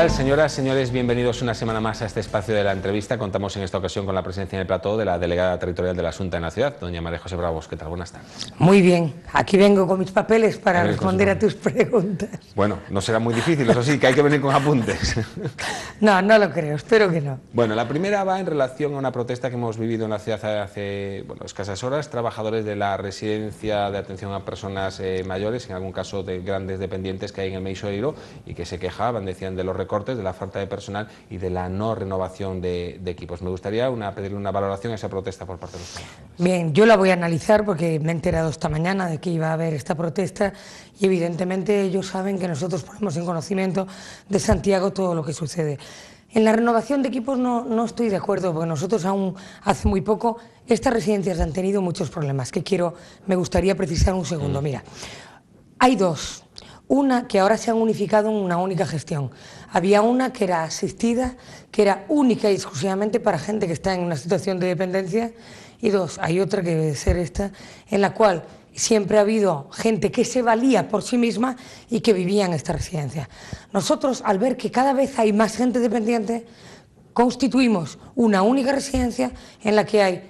tal, señoras, señores? Bienvenidos una semana más a este espacio de la entrevista. Contamos en esta ocasión con la presencia en el plató de la delegada territorial de la Xunta en la ciudad, doña María José Bravos. ¿Qué tal? Buenas tardes. Muy bien, aquí vengo con mis papeles para responder a tus preguntas. Bueno, no será muy difícil, eso sí, que hay que venir con apuntes. No, no lo creo, espero que no. Bueno, la primera va en relación a una protesta que hemos vivido en la ciudad hace escasas horas. Trabajadores de la residencia de atención a personas mayores, en algún caso de grandes dependientes que hay en el Meixoeiro, y que se quejaban, decían, de los recortes, de la falta de personal y de la no renovación de equipos. Me gustaría pedirle una valoración a esa protesta por parte de los trabajadores. Bien, yo la voy a analizar porque me he enterado esta mañana de que iba a haber esta protesta y evidentemente ellos saben que nosotros ponemos en conocimiento de Santiago todo lo que sucede. En la renovación de equipos no estoy de acuerdo, porque nosotros aún hace muy poco estas residencias han tenido muchos problemas, me gustaría precisar un segundo. Mira, hay dos. Una que ahora se han unificado en una única gestión. Había una que era asistida, que era única y exclusivamente para gente que está en una situación de dependencia, y dos, hay otra que debe ser esta, en la cual siempre ha habido gente que se valía por sí misma y que vivía en esta residencia. Nosotros, al ver que cada vez hay más gente dependiente, constituimos una única residencia en la que hay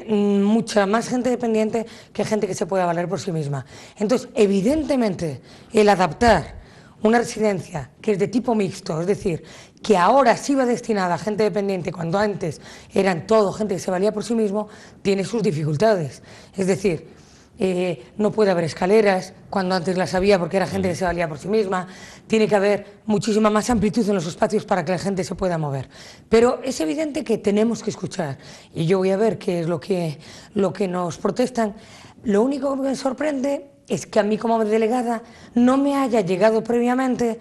mucha más gente dependiente que gente que se pueda valer por sí misma. Entonces, evidentemente, el adaptar una residencia que es de tipo mixto, es decir, que ahora sí va destinada a gente dependiente cuando antes eran todo gente que se valía por sí mismo, tiene sus dificultades. Es decir, no puede haber escaleras cuando antes las había porque era gente que se valía por sí misma, tiene que haber muchísima más amplitud en los espacios para que la gente se pueda mover. Pero es evidente que tenemos que escuchar y yo voy a ver qué es lo que nos protestan. Lo único que me sorprende es que a mí como delegada no me haya llegado previamente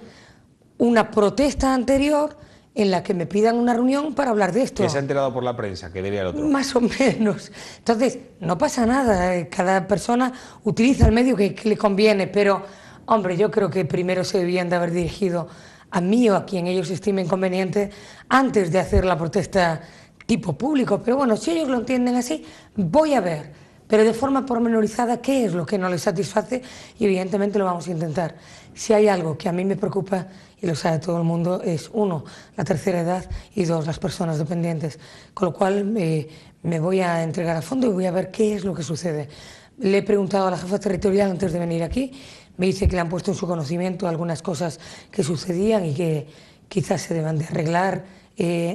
una protesta anterior en la que me pidan una reunión para hablar de esto. ¿Que se ha enterado por la prensa, que diría el otro? Más o menos. Entonces, no pasa nada, cada persona utiliza el medio que le conviene, pero, hombre, yo creo que primero se debían de haber dirigido a mí o a quien ellos estimen conveniente antes de hacer la protesta tipo público. Pero bueno, si ellos lo entienden así, voy a ver, pero de forma pormenorizada, qué es lo que no les satisface y evidentemente lo vamos a intentar. Si hay algo que a mí me preocupa, y lo sabe todo el mundo, es uno, la tercera edad, y dos, las personas dependientes. Con lo cual me voy a entregar a fondo y voy a ver qué es lo que sucede. Le he preguntado a la jefa territorial antes de venir aquí, me dice que le han puesto en su conocimiento algunas cosas que sucedían y que quizás se deban de arreglar.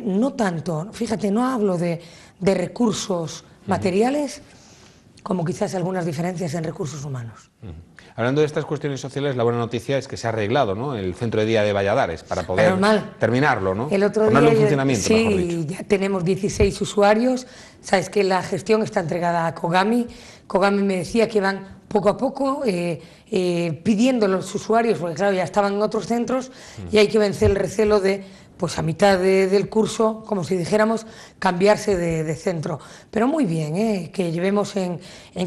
No tanto, fíjate, no hablo de recursos materiales, como quizás algunas diferencias en recursos humanos. Hablando de estas cuestiones sociales, la buena noticia es que se ha arreglado, ¿no?, el centro de día de Valladares para poder terminarlo, ¿no? El otro ponerlo día, en funcionamiento, sí, mejor dicho. Ya tenemos 16 usuarios. Sabes que la gestión está entregada a Kogami. Kogami me decía que van poco a poco pidiendo a los usuarios, porque claro, ya estaban en otros centros y hay que vencer el recelo de, pues a mitad del curso, como si dijéramos, cambiarse de centro. Pero muy bien, que llevemos en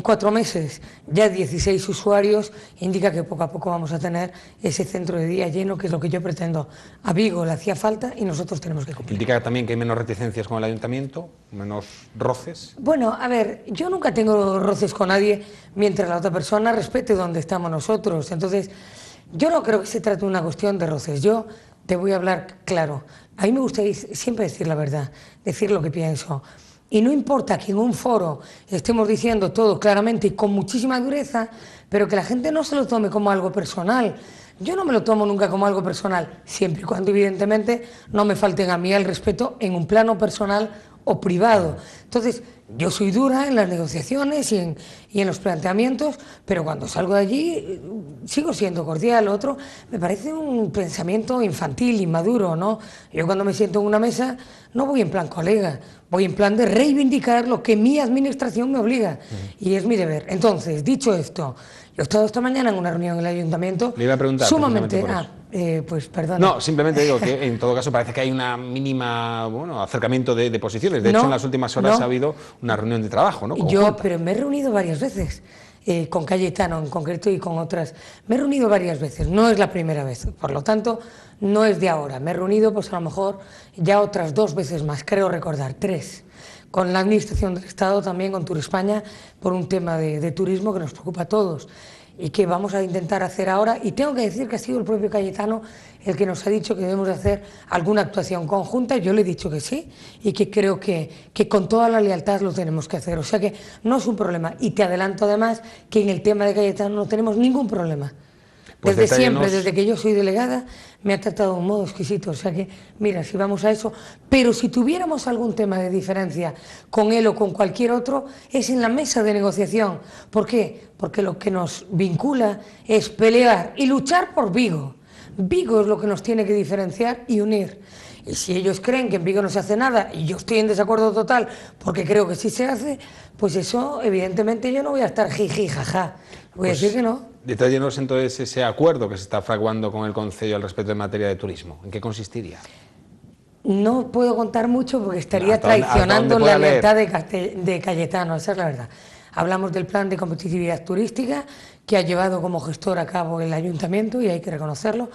4 meses ya 16 usuarios, indica que poco a poco vamos a tener ese centro de día lleno, que es lo que yo pretendo. A Vigo le hacía falta y nosotros tenemos que cumplir. ¿Indica también que hay menos reticencias con el ayuntamiento, menos roces? Bueno, a ver, yo nunca tengo roces con nadie mientras la otra persona respete donde estamos nosotros. Entonces, yo no creo que se trate de una cuestión de roces. Yo te voy a hablar claro. A mí me gusta siempre decir la verdad, decir lo que pienso. Y no importa que en un foro estemos diciendo todo claramente y con muchísima dureza, pero que la gente no se lo tome como algo personal. Yo no me lo tomo nunca como algo personal, siempre y cuando evidentemente no me falten a mí el respeto en un plano personal o privado. Entonces, yo soy dura en las negociaciones y en los planteamientos, pero cuando salgo de allí sigo siendo cordial. Otro me parece un pensamiento infantil, inmaduro, ¿no? Yo cuando me siento en una mesa no voy en plan colega, voy en plan de reivindicar lo que mi administración me obliga y es mi deber. Entonces, dicho esto, yo he estado esta mañana en una reunión en el ayuntamiento. Le iba a preguntar sumamente. Pues perdón. No, simplemente digo que en todo caso parece que hay una mínima acercamiento de posiciones. De hecho, en las últimas horas ha habido una reunión de trabajo, ¿no? Pero me he reunido varias veces, con Cayetano en concreto y con otras. Me he reunido varias veces, no es la primera vez, por lo tanto, no es de ahora. Me he reunido, pues a lo mejor, ya otras 2 veces más, creo recordar, 3. Con la Administración del Estado, también con Turespaña, por un tema de turismo que nos preocupa a todos. y que vamos a intentar hacer ahora, y tengo que decir que ha sido el propio Cayetano el que nos ha dicho que debemos de hacer alguna actuación conjunta. Yo le he dicho que sí, y que creo que con toda la lealtad lo tenemos que hacer, o sea que no es un problema, y te adelanto además que en el tema de Cayetano no tenemos ningún problema. Pues desde siempre, desde que yo soy delegada, me ha tratado de un modo exquisito, o sea que, mira, si vamos a eso, pero si tuviéramos algún tema de diferencia con él o con cualquier otro, es en la mesa de negociación. ¿Por qué? Porque lo que nos vincula es pelear y luchar por Vigo. Vigo es lo que nos tiene que diferenciar y unir. Y si ellos creen que en Vigo no se hace nada, y yo estoy en desacuerdo total, porque creo que sí se hace, pues eso, evidentemente, yo no voy a estar jiji, jaja. Voy a decir que no. Detállenos entonces ese acuerdo que se está fraguando con el Concello al respecto en materia de turismo. ¿En qué consistiría? No puedo contar mucho porque estaría traicionando la lealtad de Cayetano, esa es la verdad. Hablamos del plan de competitividad turística que ha llevado como gestor a cabo el Ayuntamiento, y hay que reconocerlo.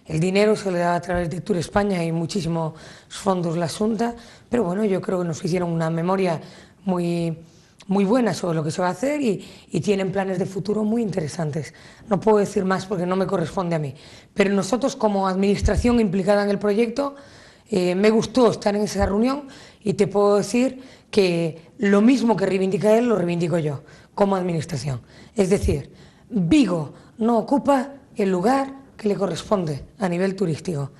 El dinero se le da a través de Tour España y muchísimos fondos la Xunta, pero bueno, yo creo que nos hicieron una memoria muy buena sobre lo que se va a hacer y tienen planes de futuro muy interesantes. No puedo decir más porque no me corresponde a mí, pero nosotros como administración implicada en el proyecto, me gustó estar en esa reunión y te puedo decir que lo mismo que reivindica él lo reivindico yo como administración. Es decir, Vigo no ocupa el lugar que le corresponde a nivel turístico.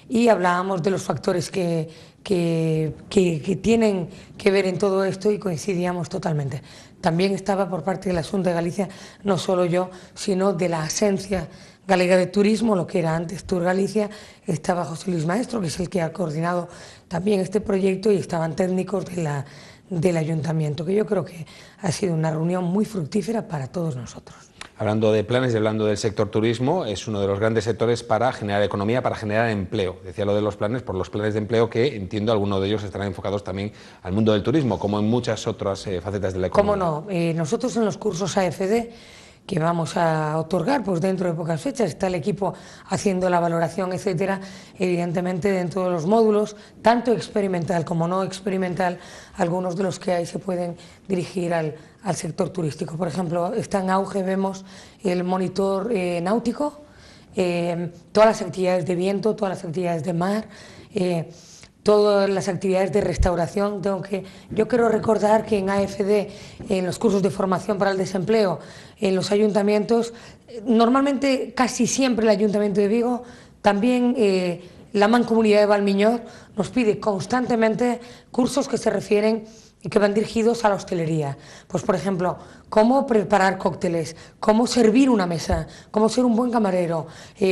Y hablábamos de los factores que tienen que ver en todo esto y coincidíamos totalmente. También estaba por parte de la Xunta de Galicia, no solo yo, sino de la Agencia Galega de Turismo, lo que era antes Tour Galicia, estaba José Luis Maestro, que es el que ha coordinado también este proyecto, y estaban técnicos del Ayuntamiento, que yo creo que ha sido una reunión muy fructífera para todos nosotros. Hablando de planes y hablando del sector turismo, es uno de los grandes sectores para generar economía, para generar empleo. Decía lo de los planes por los planes de empleo que, entiendo, algunos de ellos estarán enfocados también al mundo del turismo, como en muchas otras facetas de la economía. ¿Cómo no? Nosotros en los cursos AFD que vamos a otorgar, pues dentro de pocas fechas, está el equipo haciendo la valoración, etcétera. Evidentemente, dentro de los módulos, tanto experimental como no experimental, algunos de los que hay se pueden dirigir al sector turístico. Por ejemplo, está en auge, vemos el monitor náutico, todas las actividades de viento, todas las actividades de mar, todas las actividades de restauración. Yo quiero recordar que en AFD, en los cursos de formación para el desempleo, en los ayuntamientos, normalmente casi siempre el Ayuntamiento de Vigo, también la Mancomunidad de Valmiñor nos pide constantemente cursos que se refieren y que van dirigidos a la hostelería. Pues, por ejemplo, cómo preparar cócteles, cómo servir una mesa, cómo ser un buen camarero,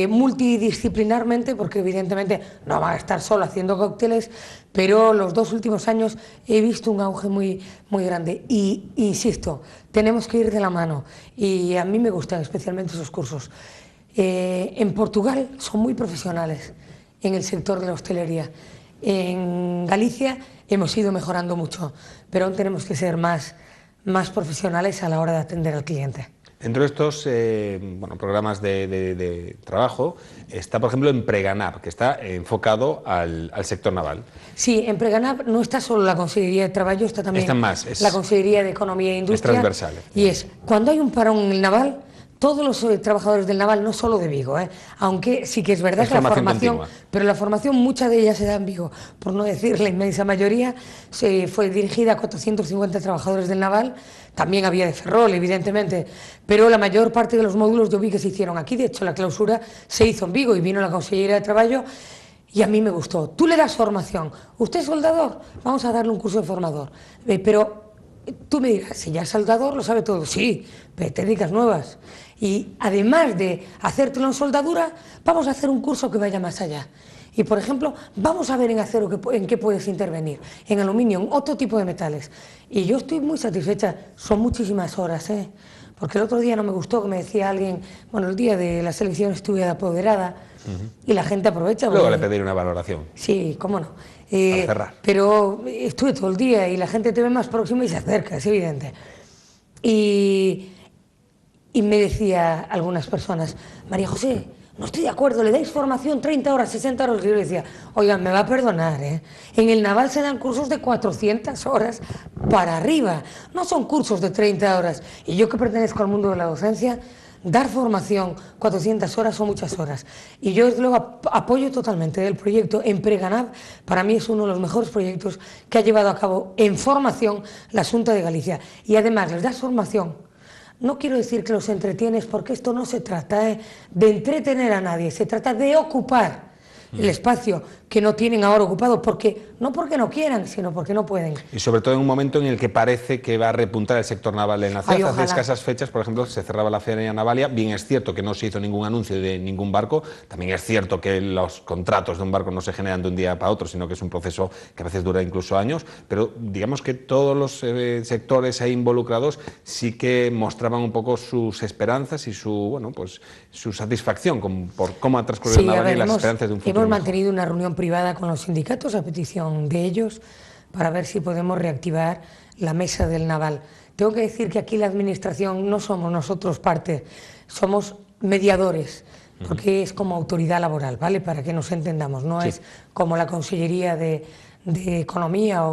multidisciplinarmente, porque evidentemente no van a estar solo haciendo cócteles, pero los 2 últimos años he visto un auge muy grande. Y, insisto, tenemos que ir de la mano, y a mí me gustan especialmente esos cursos. En Portugal son muy profesionales en el sector de la hostelería. En Galicia hemos ido mejorando mucho, pero aún tenemos que ser más profesionales a la hora de atender al cliente. Dentro de estos programas de trabajo está, por ejemplo, Empreganab, que está enfocado al sector naval. Sí, en Empreganab no está solo la Consellería de Trabajo, está también la Consellería de Economía e Industria. Es transversal. Y es, cuando hay un parón en el naval, todos los trabajadores del naval, no solo de Vigo, aunque sí que es verdad que la formación, pero la formación, mucha de ella se da en Vigo, por no decir la inmensa mayoría, se fue dirigida a 450 trabajadores del naval. También había de Ferrol, evidentemente, pero la mayor parte de los módulos yo vi que se hicieron aquí. De hecho, la clausura se hizo en Vigo y vino la Consellería de Trabajo, y a mí me gustó. Tú le das formación. ¿Usted es soldador? Vamos a darle un curso de formador. Pero tú me dirás, si ya es soldador, lo sabe todo. Sí, pero técnicas nuevas. Y además de hacértelo en soldadura, vamos a hacer un curso que vaya más allá. Y, por ejemplo, vamos a ver en acero en qué puedes intervenir, en aluminio, en otro tipo de metales. Y yo estoy muy satisfecha, son muchísimas horas, porque el otro día no me gustó que me decía alguien, bueno, el día de la selección estuve de apoderada, y la gente aprovecha. Luego le pediré una valoración. Sí, cómo no. Para cerrar. Pero estuve todo el día y la gente te ve más próxima y se acerca, es evidente. Y me decía algunas personas, María José, no estoy de acuerdo, le dais formación 30 horas, 60 horas. Y yo le decía, oigan, me va a perdonar, en el naval se dan cursos de 400 horas para arriba, no son cursos de 30 horas. Y yo, que pertenezco al mundo de la docencia, dar formación, 400 horas son muchas horas. Y yo desde luego apoyo totalmente el proyecto Empreganab. Para mí es uno de los mejores proyectos que ha llevado a cabo en formación la Xunta de Galicia. Y además les das formación. No quiero decir que los entretienes, porque esto no se trata de entretener a nadie, se trata de ocupar el espacio que no tienen ahora ocupado, no porque no quieran, sino porque no pueden. Y sobre todo en un momento en el que parece que va a repuntar el sector naval en la ciudad. Hace escasas fechas, por ejemplo, se cerraba la Feria Navalia. Bien es cierto que no se hizo ningún anuncio de ningún barco, también es cierto que los contratos de un barco no se generan de un día para otro, sino que es un proceso que a veces dura incluso años, pero digamos que todos los sectores ahí involucrados sí que mostraban un poco sus esperanzas y su satisfacción por cómo ha transcurrido Navalia y las esperanzas de un futuro mejor. Hemos mantenido una reunión privada con los sindicatos a petición de ellos para ver si podemos reactivar la mesa del naval. Tengo que decir que aquí la administración no somos nosotros parte, somos mediadores, porque es como autoridad laboral, ¿vale? Para que nos entendamos, no es como la Consellería de Economía,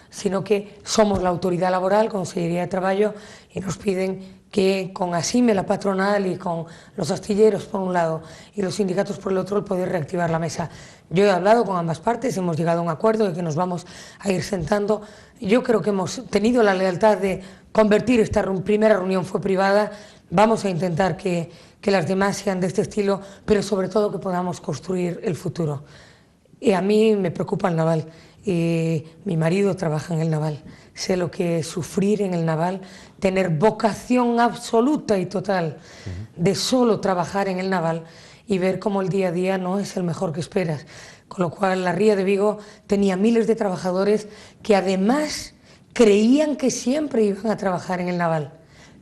sino que somos la autoridad laboral, Consellería de Traballo, y nos piden que con ASIME, la patronal, y con los astilleros por un lado y los sindicatos por el otro, el poder reactivar la mesa. Yo he hablado con ambas partes, hemos llegado a un acuerdo de que nos vamos a ir sentando. Yo creo que hemos tenido la lealtad de convertir esta primera reunión, fue privada, vamos a intentar que las demás sean de este estilo, pero sobre todo que podamos construir el futuro. Y a mí me preocupa el naval. Mi marido trabaja en el naval, sé lo que es sufrir en el naval, tener vocación absoluta y total de solo trabajar en el naval y ver cómo el día a día no es el mejor que esperas. Con lo cual la Ría de Vigo tenía miles de trabajadores que además creían que siempre iban a trabajar en el naval.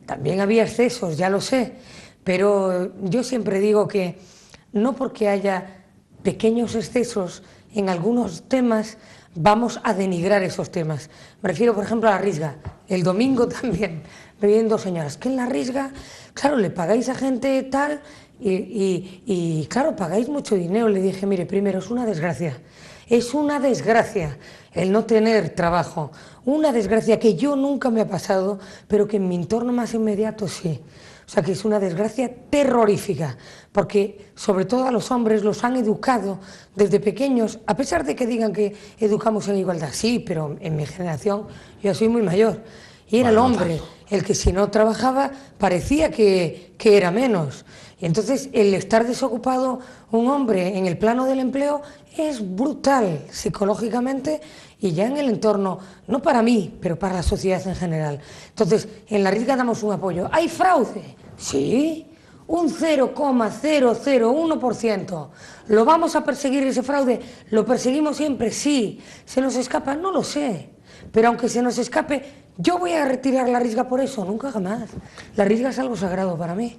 También había excesos, ya lo sé, pero yo siempre digo que no porque haya pequeños excesos en algunos temas vamos a denigrar esos temas. Me refiero, por ejemplo, a la Risga. El domingo también me vienen dos señoras, que en la Risga, claro, le pagáis a gente tal y claro, pagáis mucho dinero. Le dije, mire, primero, es una desgracia el no tener trabajo, una desgracia que yo nunca me ha pasado, pero que en mi entorno más inmediato sí. O sea que es una desgracia terrorífica, porque sobre todo a los hombres los han educado desde pequeños, a pesar de que digan que educamos en igualdad, sí, pero en mi generación yo soy muy mayor, y era el hombre el que si no trabajaba parecía que era menos. Y entonces el estar desocupado un hombre en el plano del empleo es brutal psicológicamente y ya en el entorno, no para mí, pero para la sociedad en general. Entonces, en la Risga damos un apoyo. ¿Hay fraude? Sí, un 0,001%. ¿Lo vamos a perseguir ese fraude? ¿Lo perseguimos siempre? Sí. ¿Se nos escapa? No lo sé. Pero aunque se nos escape, ¿yo voy a retirar la Risga por eso? Nunca jamás. La Risga es algo sagrado para mí.